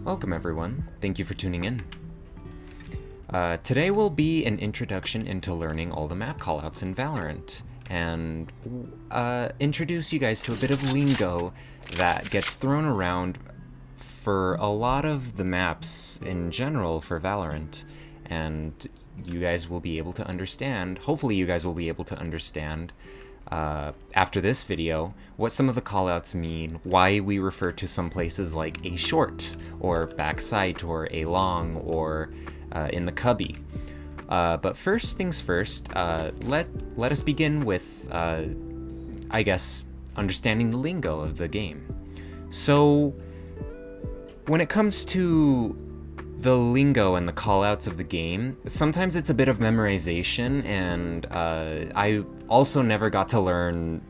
Welcome everyone, thank you for tuning in. Today will be an introduction into learning all the map callouts in Valorant, and introduce you guys to a bit of lingo that gets thrown around for a lot of the maps in general for Valorant, and you guys will be able to understand, hopefully you guys will be able to understand after this video what some of the callouts mean, why we refer to some places like a short, or backside, or a long, or in the cubby. But first things first, let us begin with, I guess, understanding the lingo of the game. So, when it comes to the lingo and the callouts of the game, sometimes it's a bit of memorization, and I also never got to learn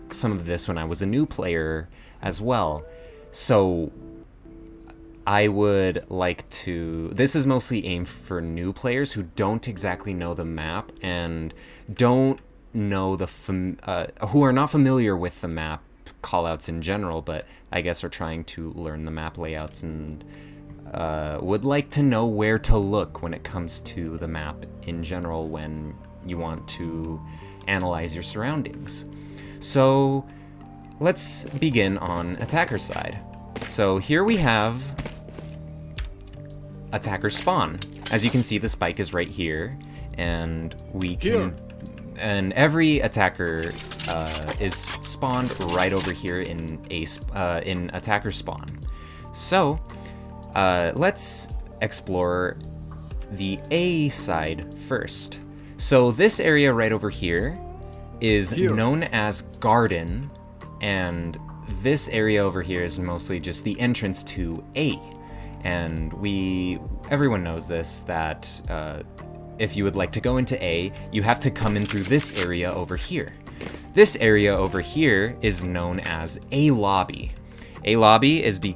some of this when I was a new player as well. So I would like to, this is mostly aimed for new players who don't exactly know the map and don't know who are not familiar with the map callouts in general, but I guess are trying to learn the map layouts and would like to know where to look when it comes to the map in general when you want to analyze your surroundings. So let's begin on attacker side. So here we have attacker spawn. As you can see, the spike is right here, and we can, and every attacker is spawned right over here in attacker spawn. So let's explore the A side first. So this area right over here is known as garden, and this area over here is mostly just the entrance to A. And everyone knows this, that if you would like to go into A, you have to come in through this area over here. This area over here is known as A lobby. A lobby it's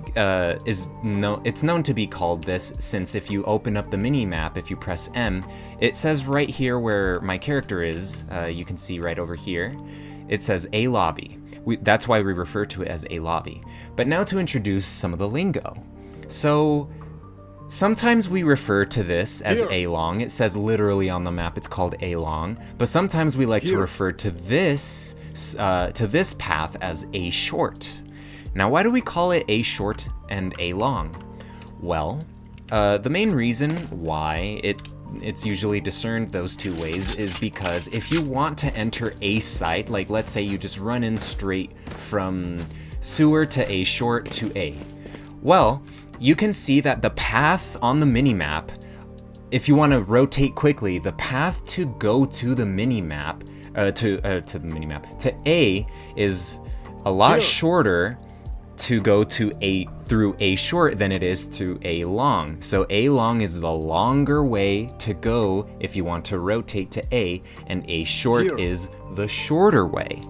known to be called this since if you open up the mini map, if you press M, it says right here where my character is, you can see right over here, it says A lobby. That's why we refer to it as A lobby. But now to introduce some of the lingo. So sometimes we refer to this as A long. It says literally on the map it's called A long, but sometimes we like to refer to this path as A short. Now, why do we call it A short and A long? Well, the main reason why it's usually discerned those two ways is because if you want to enter a site, like let's say you just run in straight from sewer to A short to A, well, you can see that the path on the minimap, if you want to rotate quickly, the path to go to the minimap, to A is a lot shorter to go to through A short than it is to A long. So A long is the longer way to go if you want to rotate to A, and A short is the shorter way.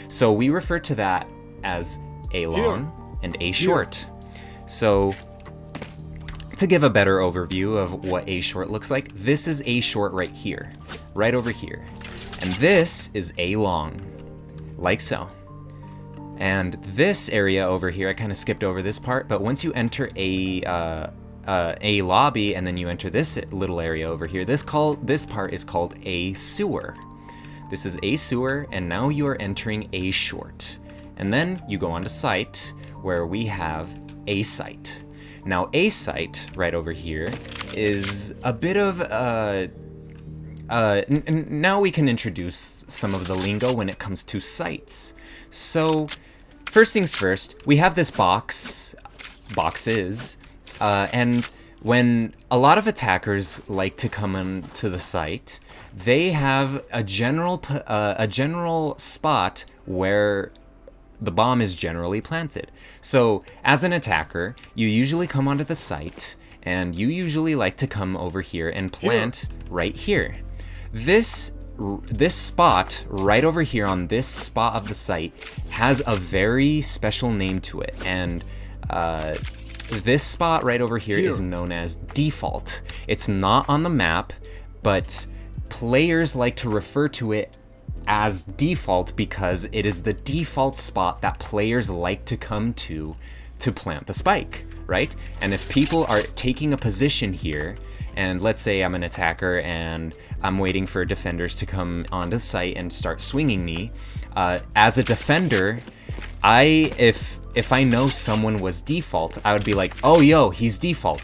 So we refer to that as A long and A short. So to give a better overview of what A short looks like, this is A short right here, right over here. And this is A long, like so. And this area over here, I kind of skipped over this part, but once you enter a lobby and then you enter this little area over here, this part is called A sewer. This is A sewer, and now you are entering A short. And then you go on to site, where we have A site. Now A site, right over here, is a bit of now we can introduce some of the lingo when it comes to sites. So first things first, we have this boxes, and when a lot of attackers like to come into the site, they have a general spot where the bomb is generally planted. So as an attacker, you usually come onto the site, and you usually like to come over here and plant right here. This spot right over here on this spot of the site has a very special name to it, and this spot right over here is known as default. It's not on the map, but players like to refer to it as default because it is the default spot that players like to come to plant the spike. right? And if people are taking a position here, and let's say I'm an attacker and I'm waiting for defenders to come onto the site and start swinging me, as a defender, if I know someone was default, I would be like, oh yo, he's default.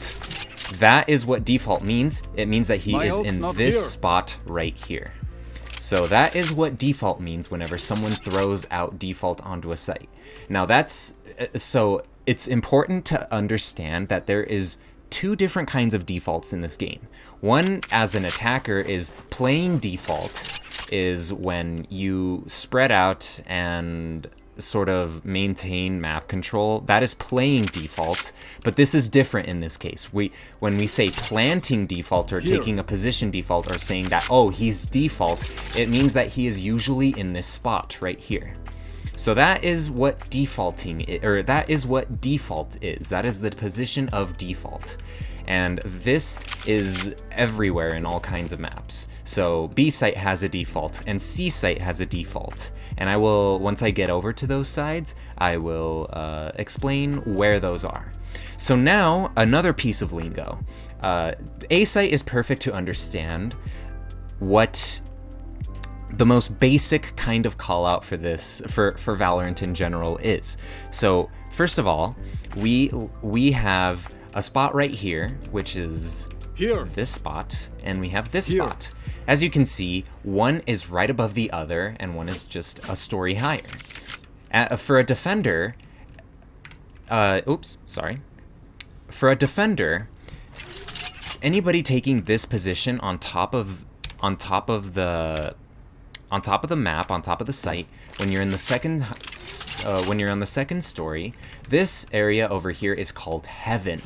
That is what default means. It means that he is in this spot right here. So that is what default means whenever someone throws out default onto a site. Now so it's important to understand that there is two different kinds of defaults in this game. One, as an attacker, is playing default, is when you spread out and sort of maintain map control. That is playing default, but this is different in this case. When we say planting default or taking a position default or saying that, oh, he's default, it means that he is usually in this spot right here. So that is what defaulting is, or that is what default is. That is the position of default. And this is everywhere in all kinds of maps. So B site has a default and C site has a default. And I will, once I get over to those sides, I will explain where those are. So now another piece of lingo. A site is perfect to understand what the most basic kind of call out for this, for Valorant in general is. So first of all, we have a spot right here, which is this spot, and we have this spot. As you can see, one is right above the other, and one is just a story higher. For a defender, for a defender, anybody taking this position on top of the map, on top of the site, when you're in the second story, this area over here is called heaven,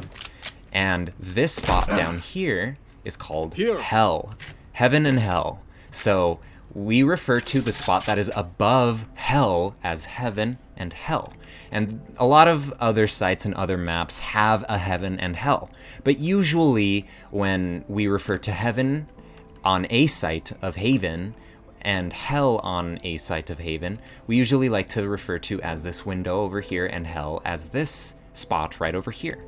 and this spot down here is called hell. Heaven and hell. So we refer to the spot that is above hell as heaven and hell. And a lot of other sites and other maps have a heaven and hell. But usually when we refer to heaven on a site of Haven and hell on a site of Haven, we usually like to refer to as this window over here and hell as this spot right over here.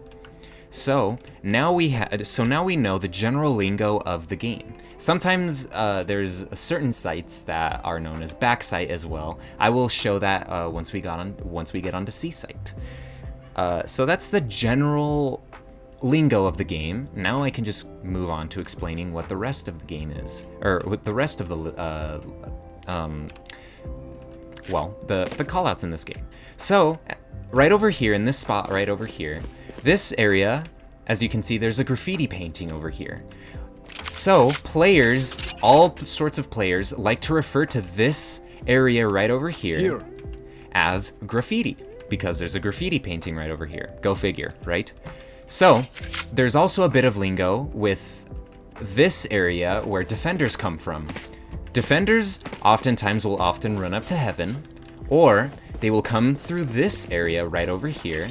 So now we know the general lingo of the game. Sometimes there's certain sites that are known as backsite as well. I will show that once we get onto C site. So that's the general lingo of the game. Now I can just move on to explaining what the rest of the game is, or what the rest of the the callouts in this game. So right over here in this spot, right over here, this area, as you can see, there's a graffiti painting over here. So players, all sorts of players, like to refer to this area right over here as graffiti, because there's a graffiti painting right over here. Go figure, right? So there's also a bit of lingo with this area where defenders come from. Defenders oftentimes will often run up to heaven, or they will come through this area right over here.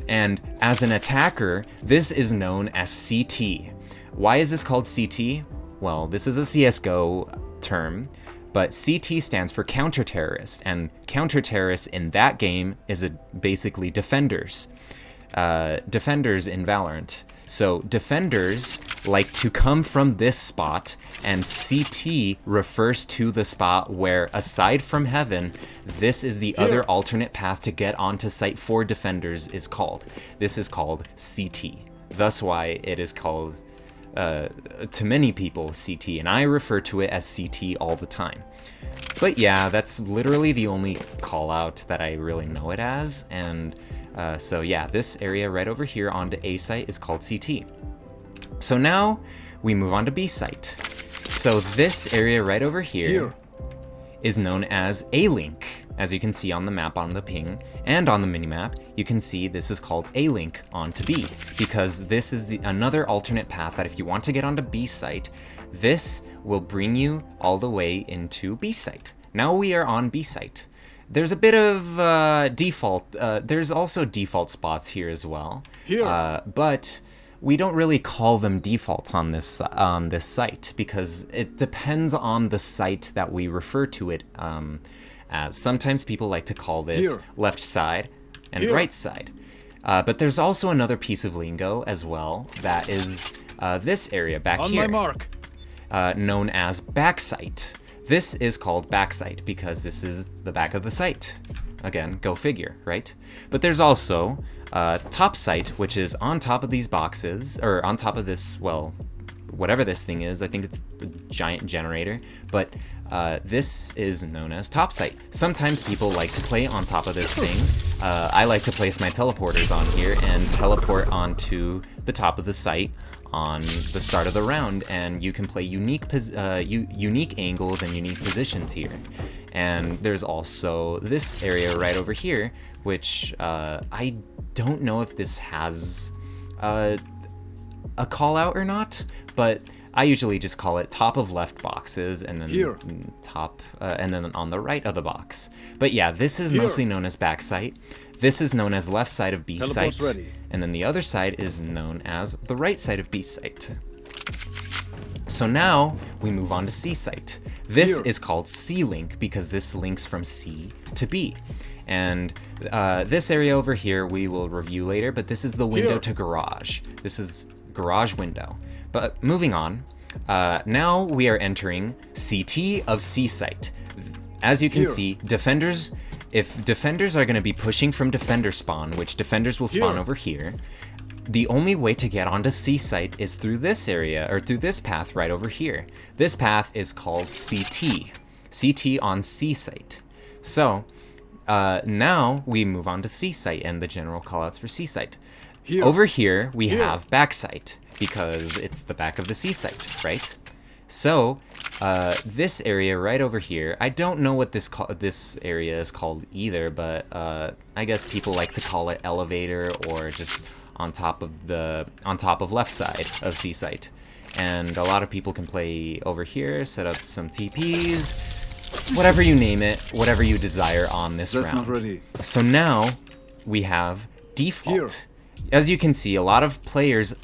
And as an attacker, this is known as CT. Why is this called CT? Well, this is a CSGO term, but CT stands for counter-terrorist, and counter-terrorist in that game is basically defenders. Defenders in Valorant. So defenders like to come from this spot, and CT refers to the spot where, aside from heaven, this is the other alternate path to get onto site for defenders is called. This is called CT. Thus why it is called, to many people, CT, and I refer to it as CT all the time. But yeah, that's literally the only call out that I really know it as, and so yeah, this area right over here onto A site is called CT. So now we move on to B site. So this area right over here is known as A link. As you can see on the map on the ping and on the minimap, you can see this is called A link onto B, because this is another alternate path that if you want to get onto B site, this will bring you all the way into B site. Now we are on B site. There's a bit of default, there's also default spots here as well, but we don't really call them default on this site, because it depends on the site that we refer to it as. Sometimes people like to call this left side and right side. But there's also another piece of lingo as well that is this area back On here, my mark. known as backsite. This is called backsite because this is the back of the site. Again, go figure, right? But there's also top site, which is on top of these boxes, or on top of this, well, whatever this thing is. I think it's the giant generator, but this is known as top site. Sometimes people like to play on top of this thing. I like to place my teleporters on here and teleport onto the top of the site on the start of the round, and you can play unique angles and unique positions here. And there's also this area right over here, which I don't know if this has a call out or not, but I usually just call it top of left boxes and then Here. top and then on the right of the box. But yeah, this is mostly known as backsite. This is known as left side of B Teleport's site, ready. and then the other side is known as the right side of B site. So now we move on to C site. This Here. is called C link because this links from C to B. And this area over here we will review later, but this is the window Here. to garage. This is garage window. But moving on, now we are entering CT of C site. As you can Here. see, defenders, if defenders are going to be pushing from defender spawn, which defenders will spawn Here. over here, the only way to get onto C site is through this area, or through this path right over here. This path is called CT. CT on C site. So, now we move on to C site and the general callouts for C site. Here. Over here, we Here. have backsite, because it's the back of the C site, right? So, this area right over here, I don't know what this area is called either, but I guess people like to call it elevator or just on top of left side of C site. And a lot of people can play over here, set up some TPs, whatever you name it, whatever you desire on this That's round. not ready. So now we have default. As you can see, a lot of players,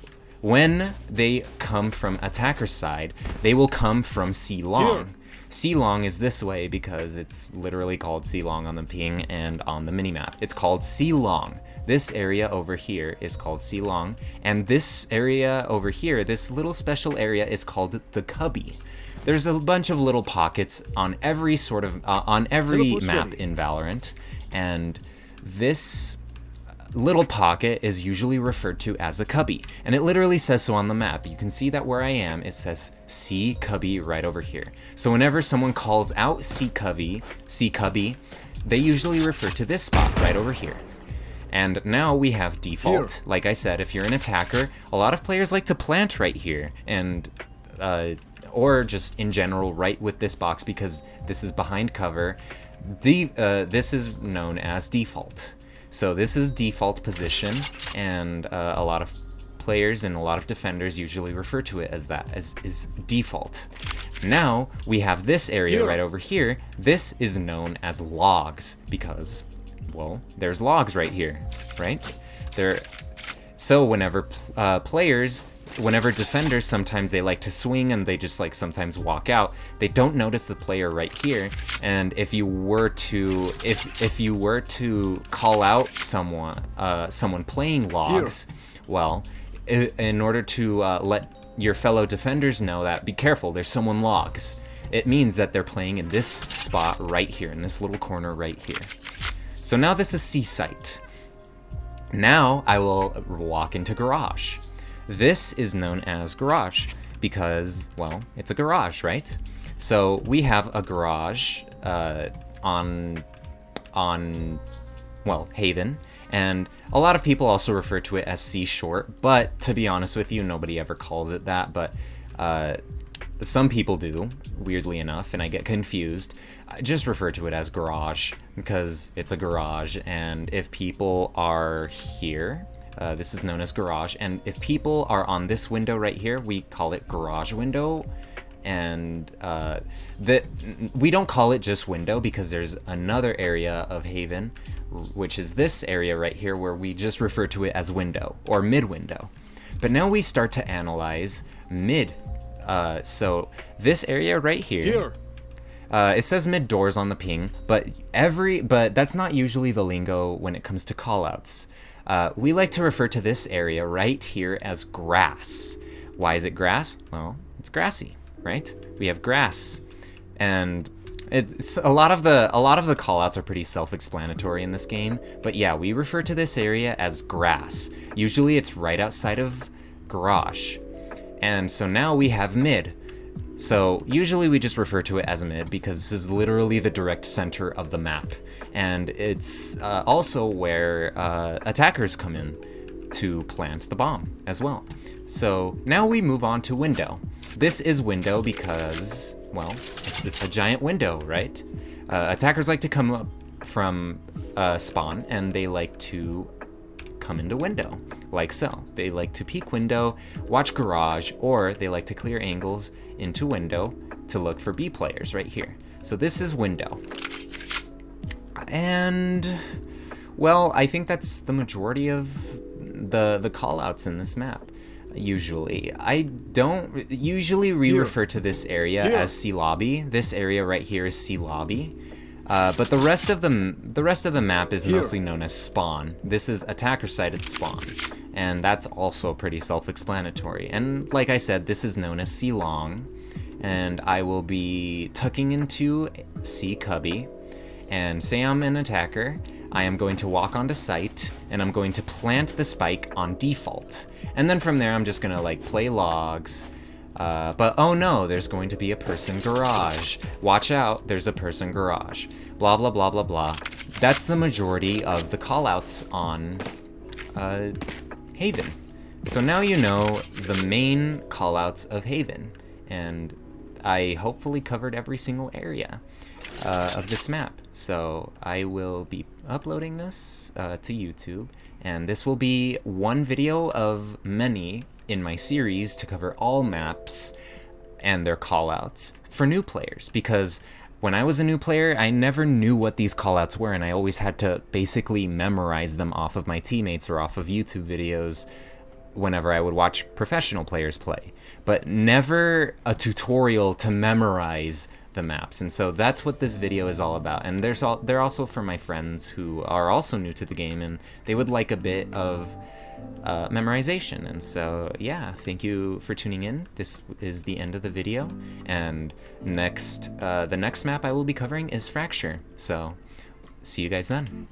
when they come from attacker side, they will come from C long. Here. C long is this way because it's literally called C long on the ping and on the minimap. It's called C long. This area over here is called C long, and this area over here, this little special area, is called the cubby. There's a bunch of little pockets on every sort of on every Teleport's map ready. in Valorant, and this little pocket is usually referred to as a cubby, and it literally says so on the map. You can see that where I am, it says C cubby right over here. So whenever someone calls out C cubby, they usually refer to this spot right over here. And now we have default. Here. Like I said, if you're an attacker, a lot of players like to plant right here, and or just in general right with this box because this is behind cover. This is known as default. So this is default position, and a lot of players and a lot of defenders usually refer to it as that, as is default. Now we have this area Here. right over here. This is known as logs because, well, there's logs right here, right? So whenever defenders, sometimes they like to swing and they just like sometimes walk out. They don't notice the player right here, and if you were to call out someone playing logs, well, in order to let your fellow defenders know that be careful, there's someone logs. It means that they're playing in this spot right here, in this little corner right here. So now this is C site. Now I will walk into garage. This is known as garage because, well, it's a garage, right? So we have a garage on Haven, and a lot of people also refer to it as C short, but to be honest with you, nobody ever calls it that, but some people do, weirdly enough, and I get confused. I just refer to it as garage because it's a garage, and if people are here, this is known as garage, and if people are on this window right here, we call it garage window. And we don't call it just window because there's another area of Haven, which is this area right here, where we just refer to it as window or mid window. But now we start to analyze mid. So this area right here, it says mid doors on the ping, but that's not usually the lingo when it comes to callouts. We like to refer to this area right here as grass. Why is it grass? Well, it's grassy, right? We have grass, and it's a lot of the callouts are pretty self-explanatory in this game. But yeah, we refer to this area as grass. Usually, it's right outside of garage, and so now we have mid. So usually we just refer to it as mid because this is literally the direct center of the map, and it's also where attackers come in to plant the bomb as well. So now we move on to window. This is window because, well, it's a giant window, right? Attackers like to come up from spawn, and they like to come into window, like so. They like to peek window, watch garage, or they like to clear angles into window to look for B players right here. So this is window. And, well, I think that's the majority of the callouts in this map. Usually, we refer to this area as C lobby. This area right here is C lobby. But the rest of the map is mostly known as spawn. This is attacker-sided spawn, and that's also pretty self-explanatory. And like I said, this is known as C long, and I will be tucking into C cubby, and say I'm an attacker. I am going to walk onto site, and I'm going to plant the spike on default, and then from there I'm just gonna like play logs. But oh no, there's going to be a person garage. Watch out, there's a person garage. Blah, blah, blah, blah, blah. That's the majority of the callouts on Haven. So now you know the main callouts of Haven, and I hopefully covered every single area of this map. So I will be uploading this to YouTube, and this will be one video of many in my series to cover all maps and their callouts for new players, because when I was a new player, I never knew what these callouts were, and I always had to basically memorize them off of my teammates or off of YouTube videos whenever I would watch professional players play, but never a tutorial to memorize the maps. And so that's what this video is all about. And they're also for my friends who are also new to the game, and they would like a bit of memorization. And so yeah, thank you for tuning in. This is the end of the video, and the next map I will be covering is Fracture. So see you guys then.